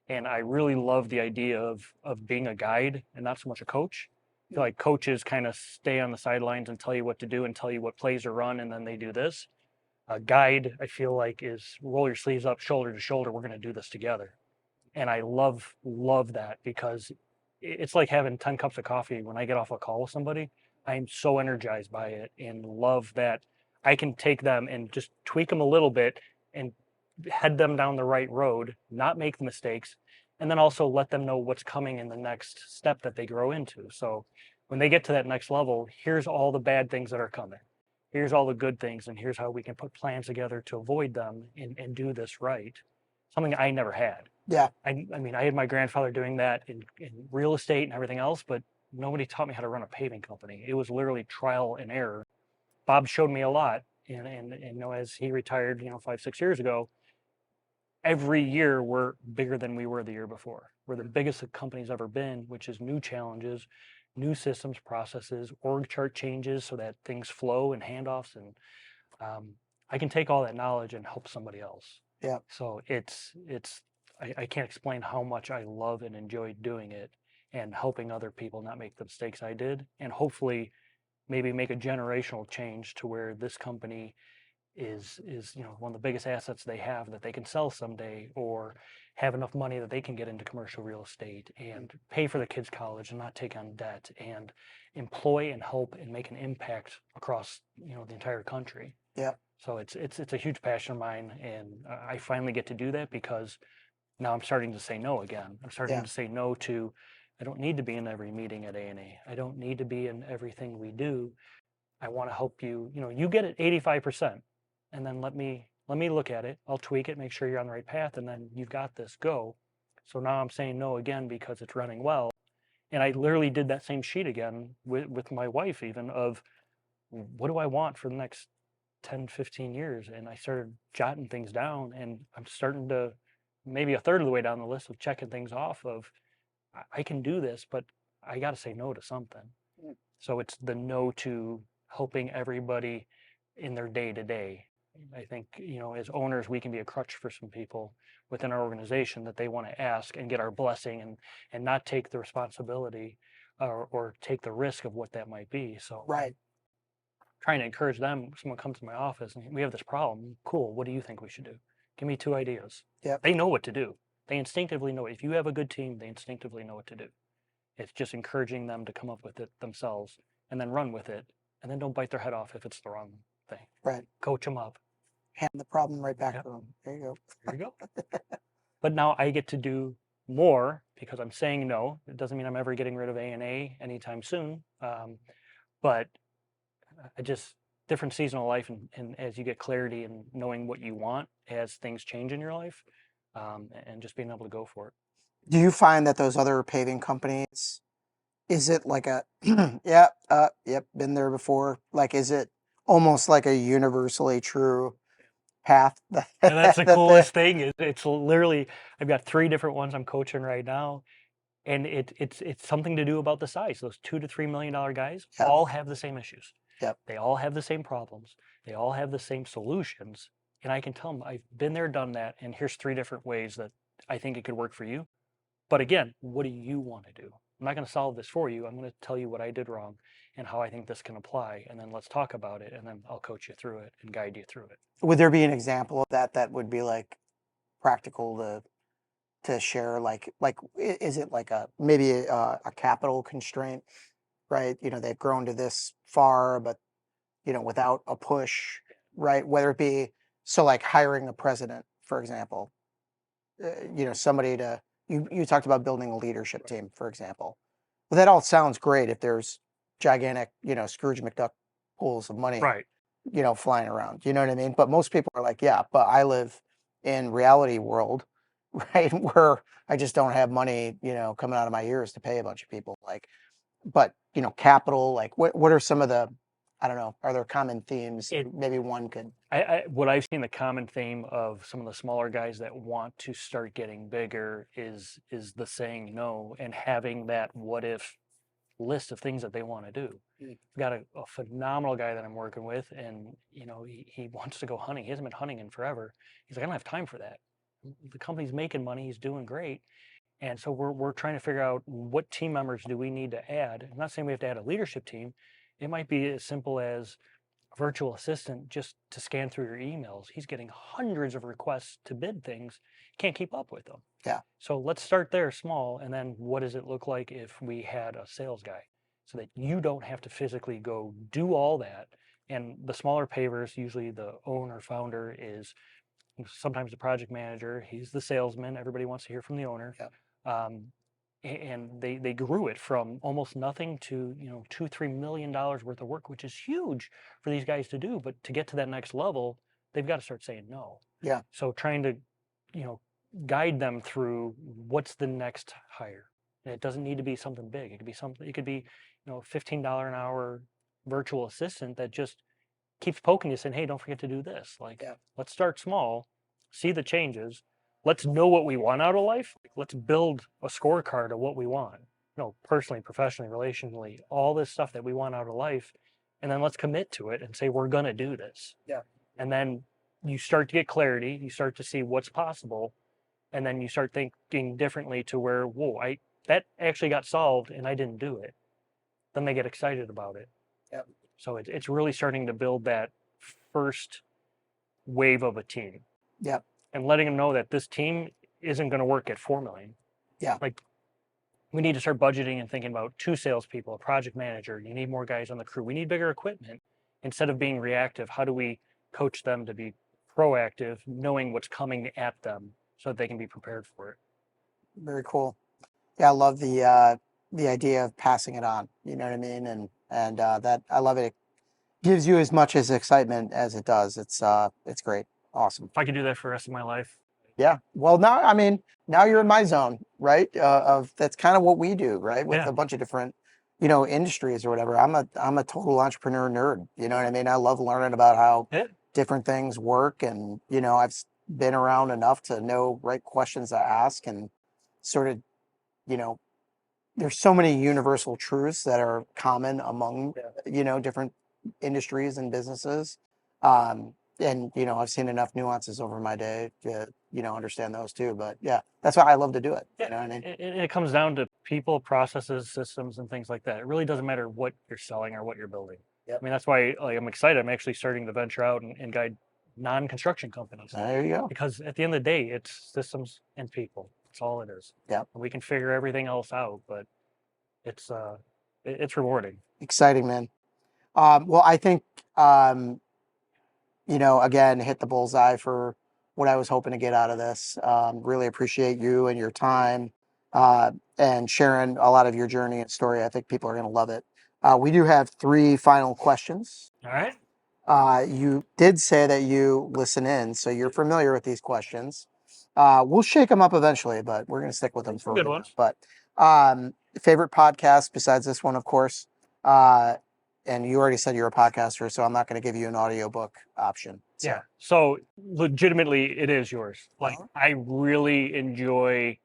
S2: And I really love the idea of being a guide and not so much a coach. I feel like coaches kind of stay on the sidelines and tell you what to do and tell you what plays are run, and then they do this. A guide, I feel like, is roll your sleeves up, shoulder to shoulder. We're going to do this together. And I love that because it's like having 10 cups of coffee when I get off a call with somebody. I'm so energized by it and love that I can take them and just tweak them a little bit and head them down the right road, not make the mistakes, and then also let them know what's coming in the next step that they grow into. So when they get to that next level, here's all the bad things that are coming. Here's all the good things, and here's how we can put plans together to avoid them and do this right. Something I never had.
S1: Yeah.
S2: I mean, I had my grandfather doing that in real estate and everything else, but nobody taught me how to run a paving company. It was literally trial and error. Bob showed me a lot, and as he retired, 5, 6 years ago, every year we're bigger than we were the year before. We're the biggest the company's ever been, which is new challenges, new systems, processes, org chart changes so that things flow and handoffs, and I can take all that knowledge and help somebody else.
S1: Yeah.
S2: So I can't explain how much I love and enjoy doing it and helping other people not make the mistakes I did, and hopefully maybe make a generational change to where this company is one of the biggest assets they have that they can sell someday, or have enough money that they can get into commercial real estate and pay for the kids' college and not take on debt and employ and help and make an impact across the entire country.
S1: Yeah.
S2: So it's a huge passion of mine, and I finally get to do that because now I'm starting to say no again. I'm starting
S1: Yeah.
S2: to say no to I don't need to be in every meeting at A&A. I don't need to be in everything we do. I want to help you. You get it 85%, and then let me look at it. I'll tweak it, make sure you're on the right path, and then you've got this. Go. So now I'm saying no again because it's running well. And I literally did that same sheet again with my wife, even of what do I want for the next 10, 15 years? And I started jotting things down, and I'm starting to maybe a third of the way down the list of checking things off of I can do this, but I got to say no to something.
S1: Mm.
S2: So it's the no to helping everybody in their day to day. I think, as owners, we can be a crutch for some people within our organization that they want to ask and get our blessing and not take the responsibility or take the risk of what that might be. So
S1: Right.
S2: trying to encourage them, someone comes to my office and we have this problem. Cool. What do you think we should do? Give me 2 ideas.
S1: Yep.
S2: They know what to do. They instinctively know. If you have a good team, they instinctively know what to do. It's just encouraging them to come up with it themselves and then run with it. And then don't bite their head off if it's the wrong thing.
S1: Right.
S2: Coach them up.
S1: Hand the problem right back
S2: Yep.
S1: to them. There you go.
S2: There you go. But now I get to do more because I'm saying no. It doesn't mean I'm ever getting rid of A&A anytime soon. But I just different seasonal life and as you get clarity and knowing what you want as things change in your life, and just being able to go for it.
S1: Do you find that those other paving companies, is it like a, yeah, yep, been there before? Like, is it almost like a universally true path?
S2: And that's the
S1: that
S2: coolest thing is it's literally I've got 3 different ones I'm coaching right now, and it's something to do about the size. Those $2 to $3 million guys
S1: Yep.
S2: all have the same issues.
S1: Yep.
S2: They all have the same problems. They all have the same solutions, and I can tell them I've been there, done that, and here's 3 different ways that I think it could work for you. But again, what do you want to do? I'm not going to solve this for you. I'm going to tell you what I did wrong and how I think this can apply, and then let's talk about it, and then I'll coach you through it and guide you through it.
S1: Would there be an example of that would be like practical to share? Like, is it like maybe a capital constraint, right? They've grown to this far, but without a push, right? Whether it be like hiring a president, for example, somebody to you talked about building a leadership team, for example. Well, that all sounds great if there's gigantic, Scrooge McDuck pools of money,
S2: Right.
S1: Flying around. You know what I mean? But most people are like, yeah, but I live in reality world, right? Where I just don't have money, coming out of my ears to pay a bunch of people. Like, but capital, like what are some of the, I don't know, are there common themes? Maybe one could.
S2: What I've seen the common theme of some of the smaller guys that want to start getting bigger is the saying no and having that what if list of things that they want to do. I've got a phenomenal guy that I'm working with, and he wants to go hunting. He hasn't been hunting in forever. He's like, I don't have time for that. The company's making money. He's doing great. And so we're trying to figure out what team members do we need to add. I'm not saying we have to add a leadership team. It might be as simple as a virtual assistant just to scan through your emails. He's getting hundreds of requests to bid things. Can't keep up with them.
S1: Yeah.
S2: So let's start there small. And then what does it look like if we had a sales guy so that you don't have to physically go do all that? And the smaller pavers, usually the owner founder is sometimes the project manager. He's the salesman. Everybody wants to hear from the owner.
S1: Yeah.
S2: And they grew it from almost nothing to $2-3 million worth of work, which is huge for these guys to do. But to get to that next level, they've got to start saying no.
S1: Yeah.
S2: So trying to guide them through what's the next hire. And it doesn't need to be something big. It could be something. It could be $15 an hour virtual assistant that just keeps poking you, saying, "Hey, don't forget to do this." Like,
S1: Yeah.
S2: Let's start small, see the changes. Let's know what we want out of life. Let's build a scorecard of what we want, personally, professionally, relationally, all this stuff that we want out of life. And then let's commit to it and say, we're going to do this.
S1: Yeah.
S2: And then you start to get clarity. You start to see what's possible. And then you start thinking differently to where, whoa, that actually got solved and I didn't do it. Then they get excited about it.
S1: Yep.
S2: So it's really starting to build that first wave of a team.
S1: Yep.
S2: And letting them know that this team isn't going to work at 4 million.
S1: Yeah.
S2: Like we need to start budgeting and thinking about 2 salespeople, a project manager. You need more guys on the crew. We need bigger equipment. Instead of being reactive, how do we coach them to be proactive, knowing what's coming at them so that they can be prepared for it?
S1: Very cool. Yeah, I love the idea of passing it on. You know what I mean? And that I love it. It gives you as much as excitement as it does. It's great. Awesome.
S2: If I could do that for the rest of my life.
S1: Yeah. Well, now, I mean, now you're in my zone, right? Of that's kind of what we do, right? With
S2: Yeah.
S1: a bunch of different, industries or whatever. I'm a total entrepreneur nerd. You know what I mean? I love learning about how
S2: Yeah.
S1: different things work, and been around enough to know right questions to ask, and sort of, you know, there's so many universal truths that are common among, different industries and businesses. And I've seen enough nuances over my day to, understand those too. But yeah, that's why I love to do it. You know what I mean?
S2: It comes down to people, processes, systems, and things like that. It really doesn't matter what you're selling or what you're building.
S1: Yep.
S2: I mean, that's why I'm excited. I'm actually starting to venture out and guide non-construction companies
S1: There you go.
S2: because at the end of the day, it's systems and people. That's all it is.
S1: Yep.
S2: And we can figure everything else out, but it's it's rewarding.
S1: Exciting, man. Well, I think, again, hit the bullseye for what I was hoping to get out of this. Really appreciate you and your time, and sharing a lot of your journey and story. I think people are going to love it. We do have 3 final questions.
S2: All right.
S1: You did say that you listen in, so you're familiar with these questions. We'll shake them up eventually, but we're going to stick with them for
S2: Good
S1: right now.
S2: ones.
S1: But favorite podcast besides this one, of course. And you already said you're a podcaster, so I'm not going to give you an audiobook option. So.
S2: Yeah. So legitimately, it is yours. Like I really enjoy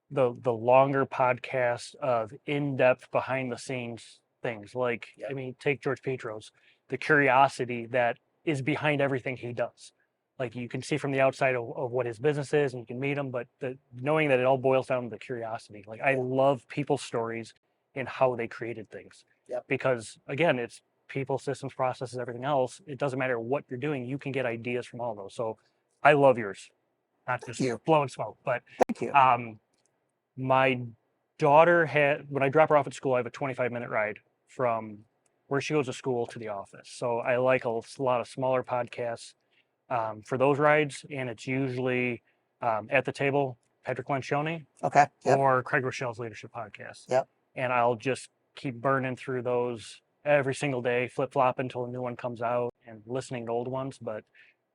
S2: the longer podcast of in-depth behind the scenes things. Like I mean, take George Petros, the curiosity that is behind everything he does. Like you can see from the outside of what his business is, and you can meet him, but knowing that it all boils down to the curiosity. Like I love people's stories and how they created things.
S1: Yep.
S2: Because again, it's people, systems, processes, everything else. It doesn't matter what you're doing; you can get ideas from all those. So, I love yours. Not just blowing smoke, but
S1: Thank you.
S2: My daughter had, when I drop her off at school, I have a 25-minute ride from where she goes to school to the office. So I like a lot of smaller podcasts for those rides, and it's usually at the table, Patrick Lencioni,
S1: Okay. Yep.
S2: or Craig Rochelle's leadership podcast.
S1: Yep.
S2: And I'll just keep burning through those every single day, flip flop until a new one comes out, and listening to old ones. But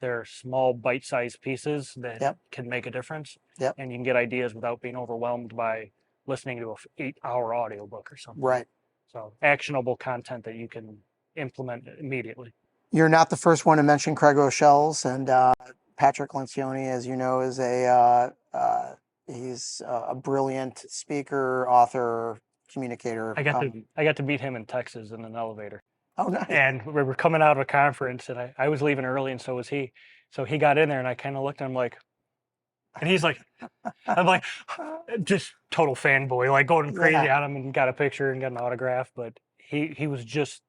S2: they're small, bite-sized pieces that can make a difference.
S1: Yep.
S2: And you can get ideas without being overwhelmed by listening to an 8-hour audiobook or something.
S1: Right.
S2: So actionable content that you can implement immediately.
S1: You're not the first one to mention Craig Rochelle's, and Patrick Lencioni, as you know, is he's a brilliant speaker, author, communicator.
S2: I got to meet him in Texas in an elevator.
S1: Oh, nice.
S2: And we were coming out of a conference, and I was leaving early, and so was he. So he got in there, and I kind of looked at him like, and he's like, I'm like, just total fanboy, like going crazy on him, and got a picture and got an autograph. But he was just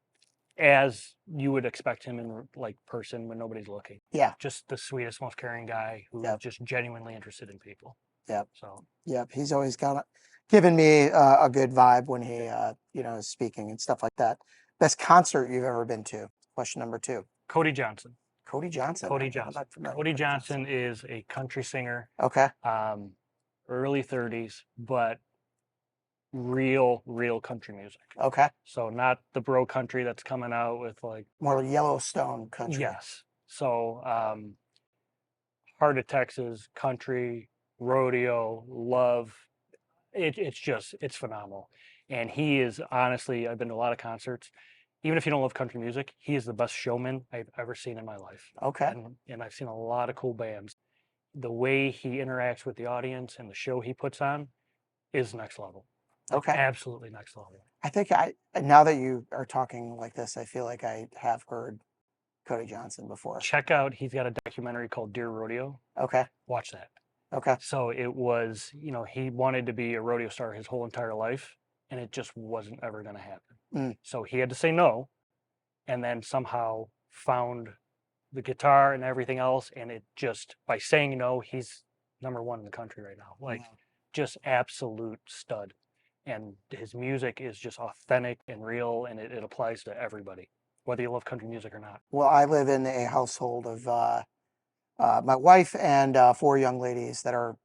S2: as you would expect him in like person when nobody's looking.
S1: Yeah.
S2: Just the sweetest, most caring guy who's just genuinely interested in people.
S1: Yep.
S2: So.
S1: Yep. He's always given me a good vibe when he is speaking and stuff like that. Best concert you've ever been to? Question number 2.
S2: Cody Johnson.
S1: Cody Johnson.
S2: Cody Johnson. Cody Johnson is a country singer.
S1: Okay.
S2: Early 30s, but real country music.
S1: Okay.
S2: So not the bro country that's coming out with like
S1: more Yellowstone country.
S2: Yes. So Heart of Texas, country, rodeo, love. It's phenomenal. And he is honestly, I've been to a lot of concerts. Even if you don't love country music, he is the best showman I've ever seen in my life.
S1: Okay.
S2: And I've seen a lot of cool bands. The way he interacts with the audience and the show he puts on is next level.
S1: Okay.
S2: Absolutely next level.
S1: I think now that you are talking like this, I feel like I have heard Cody Johnson before.
S2: Check out, he's got a documentary called Dear Rodeo.
S1: Okay.
S2: Watch that.
S1: Okay.
S2: So it was, he wanted to be a rodeo star his whole entire life, and it just wasn't ever going to happen. So he had to say no, and then somehow found the guitar and everything else, and it just, by saying no, he's number 1 in the country right now. Like, just absolute stud. And his music is just authentic and real, and it applies to everybody, whether you love country music or not.
S1: Well, I live in a household of my wife and 4 young ladies that are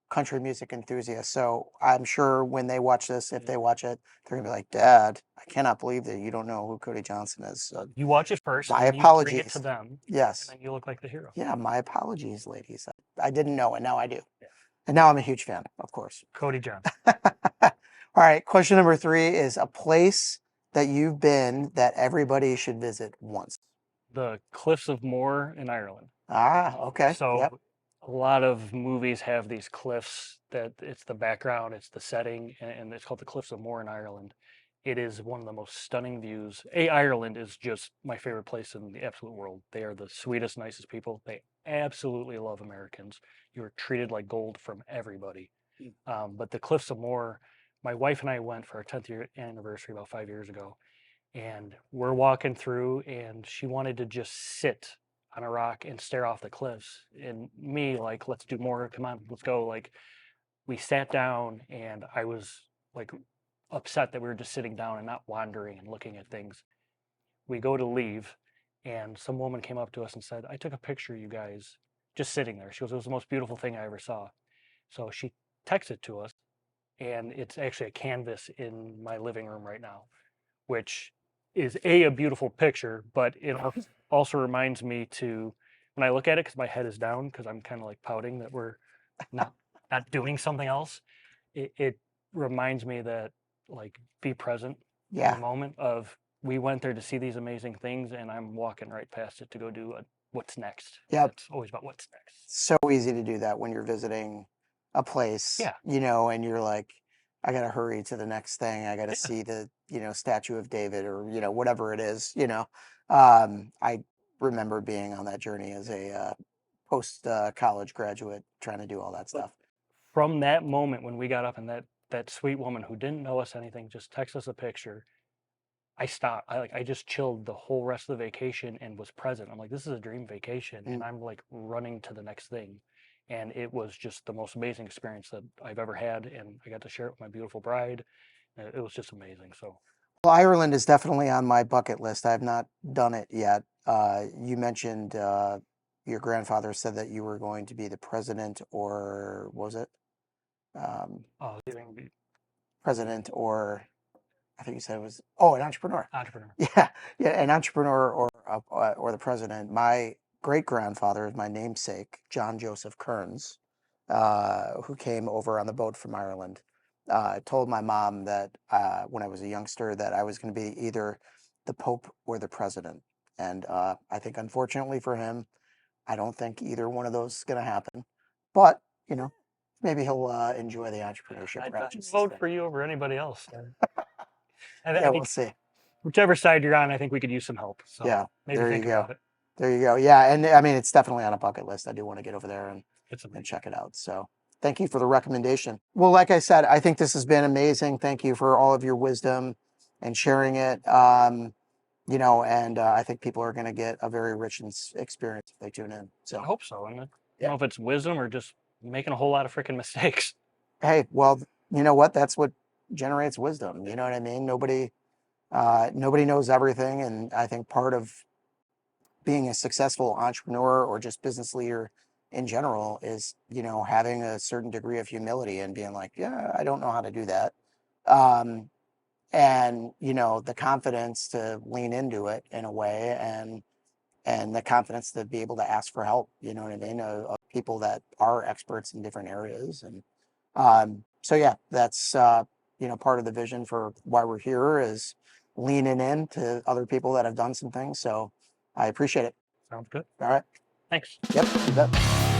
S1: country music enthusiasts. So I'm sure when they watch this, if they watch it, they're gonna be like, Dad, I cannot believe that you don't know who Cody Johnson is. So
S2: You watch it first,
S1: my
S2: and then you bring it
S1: apologies.
S2: to them, and
S1: Yes.
S2: then you look like the hero.
S1: Yeah, my apologies, ladies. I didn't know, and now I do.
S2: Yeah.
S1: And now I'm a huge fan, of course.
S2: Cody Johnson.
S1: All right, question number 3 is a place that you've been that everybody should visit once.
S2: The Cliffs of Moher in Ireland.
S1: Ah, okay.
S2: So
S1: Yep.
S2: a lot of movies have these cliffs that it's the background, it's the setting, and it's called the Cliffs of Moher in Ireland. It is one of the most stunning views. Ireland is just my favorite place in the absolute world. They are the sweetest, nicest people. They absolutely love Americans. You're treated like gold from everybody. But the Cliffs of Moher, my wife and I went for our 10th year anniversary about 5 years ago, and we're walking through, and she wanted to just sit on a rock and stare off the cliffs. And me, like, let's do more. Come on, let's go. Like, we sat down, and I was like upset that we were just sitting down and not wandering and looking at things. We go to leave, and some woman came up to us and said, I took a picture of you guys just sitting there. She goes, it was the most beautiful thing I ever saw. So she texted to us, and it's actually a canvas in my living room right now, which is a beautiful picture, but it also reminds me to, when I look at it, because my head is down, because I'm kind of like pouting that we're not doing something else. It reminds me that, like, be present in
S1: Yeah.
S2: the moment of, we went there to see these amazing things, and I'm walking right past it to go do what's next.
S1: Yep.
S2: It's always about what's next.
S1: So easy to do that when you're visiting a place,
S2: Yeah.
S1: you know, and you're like, I gotta hurry to the next thing. I gotta
S2: Yeah.
S1: see the, you know, statue of David, or, you know, whatever it is, you know. I remember being on that journey as a post college graduate trying to do all that stuff.
S2: From that moment when we got up, and that sweet woman who didn't know us anything just texted us a picture, I stopped. I just chilled the whole rest of the vacation and was present. I'm like, this is a dream vacation, and I'm like running to the next thing. And it was just the most amazing experience that I've ever had, and I got to share it with my beautiful bride. It was just amazing. So,
S1: Well, Ireland is definitely on my bucket list. I have not done it yet. You mentioned your grandfather said that you were going to be the president, or what was it? President, or I think you said it was, an entrepreneur.
S2: Entrepreneur.
S1: Yeah, an entrepreneur, or the president. My great grandfather is my namesake, John Joseph Kearns, who came over on the boat from Ireland. Told my mom that when I was a youngster that I was going to be either the Pope or the president, and I think unfortunately for him, I don't think either one of those is going to happen. But you know, maybe he'll enjoy the entrepreneurship.
S2: I'd vote for you over anybody else.
S1: Yeah, we'll see.
S2: Whichever side you're on, I think we could use some help. So
S1: yeah,
S2: maybe
S1: there
S2: think
S1: you go.
S2: about it.
S1: There you go. Yeah, and I mean, it's definitely on a bucket list. I do want to get over there and check it out. So thank you for the recommendation. Well, like I said, I think this has been amazing. Thank you for all of your wisdom and sharing it. You know, and I think people are going to get a very rich experience if they tune in. So
S2: I hope so. And I don't know if it's wisdom or just making a whole lot of freaking mistakes.
S1: Hey, well, you know what? That's what generates wisdom. You know what I mean? Nobody knows everything, and I think part of being a successful entrepreneur or just business leader in general is, you know, having a certain degree of humility and being like, yeah, I don't know how to do that. And, you know, the confidence to lean into it in a way, and the confidence to be able to ask for help, you know what I mean, of people that are experts in different areas. And so, yeah, that's, you know, part of the vision for why we're here is leaning in to other people that have done some things. So I appreciate it.
S2: Sounds good.
S1: All right.
S2: Thanks.
S1: Yep. You bet.